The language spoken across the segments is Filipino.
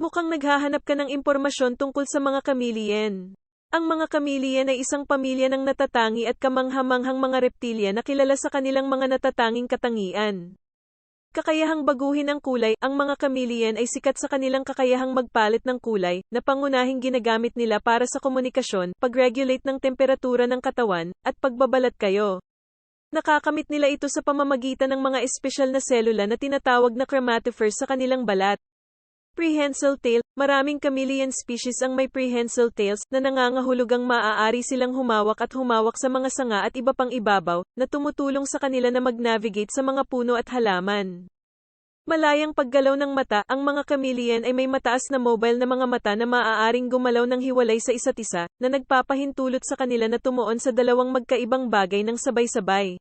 Mukhang naghahanap ka ng impormasyon tungkol sa mga chameleon. Ang mga chameleon ay isang pamilya ng natatangi at kamangha-manghang mga reptilya na kilala sa kanilang mga natatanging katangian. Kakayahang baguhin ang kulay, ang mga chameleon ay sikat sa kanilang kakayahang magpalit ng kulay, na pangunahing ginagamit nila para sa komunikasyon, pag-regulate ng temperatura ng katawan, at pagbabalat kayo. Nakakamit nila ito sa pamamagitan ng mga espesyal na selula na tinatawag na chromatophores sa kanilang balat. Prehensile tail. Maraming chameleon species ang may prehensile tails, na nangangahulugang maaari silang humawak sa mga sanga at iba pang ibabaw, na tumutulong sa kanila na mag-navigate sa mga puno at halaman. Malayang paggalaw ng mata. Ang mga chameleon ay may mataas na mobile na mga mata na maaaring gumalaw ng hiwalay sa isa't isa, na nagpapahintulot sa kanila na tumuon sa dalawang magkaibang bagay ng sabay-sabay.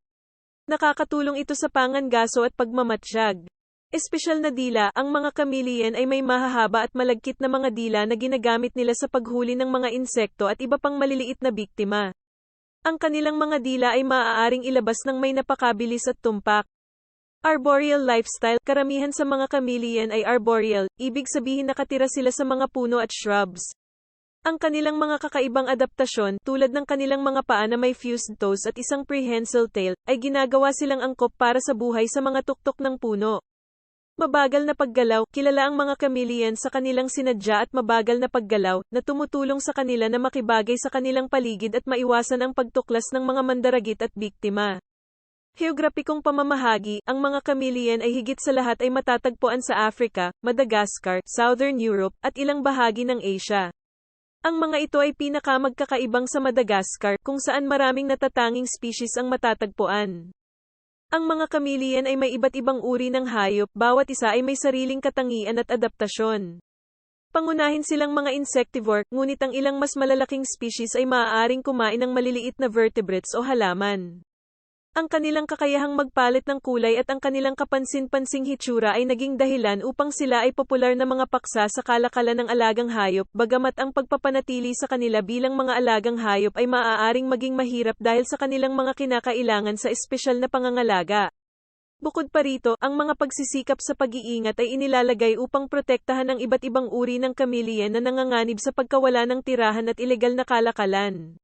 Nakakatulong ito sa pangangaso at pagmamatsyag. Espesyal na dila. Ang mga chameleon ay may mahahaba at malagkit na mga dila na ginagamit nila sa paghuli ng mga insekto at iba pang maliliit na biktima. Ang kanilang mga dila ay maaaring ilabas ng may napakabilis at tumpak. Arboreal lifestyle. Karamihan sa mga chameleon ay arboreal, ibig sabihin nakatira sila sa mga puno at shrubs. Ang kanilang mga kakaibang adaptasyon, tulad ng kanilang mga paa na may fused toes at isang prehensile tail, ay ginagawa silang angkop para sa buhay sa mga tuktok ng puno. Mabagal na paggalaw. Kilala ang mga chameleon sa kanilang sinadya at mabagal na paggalaw, na tumutulong sa kanila na makibagay sa kanilang paligid at maiwasan ang pagtuklas ng mga mandaragit at biktima. Heograpikong pamamahagi. Ang mga chameleon ay higit sa lahat ay matatagpuan sa Africa, Madagascar, Southern Europe, at ilang bahagi ng Asia. Ang mga ito ay pinakamagkakaibang sa Madagascar, kung saan maraming natatanging species ang matatagpuan. Ang mga chameleon ay may iba't ibang uri ng hayop, bawat isa ay may sariling katangian at adaptasyon. Pangunahin silang mga insectivore, ngunit ang ilang mas malalaking species ay maaaring kumain ng maliliit na vertebrates o halaman. Ang kanilang kakayahang magpalit ng kulay at ang kanilang kapansin-pansing hitsura ay naging dahilan upang sila ay popular na mga paksa sa kalakalan ng alagang hayop, bagamat ang pagpapanatili sa kanila bilang mga alagang hayop ay maaaring maging mahirap dahil sa kanilang mga kinakailangan sa espesyal na pangangalaga. Bukod pa rito, ang mga pagsisikap sa pag-iingat ay inilalagay upang protektahan ang iba't ibang uri ng chameleon na nanganganib sa pagkawala ng tirahan at ilegal na kalakalan.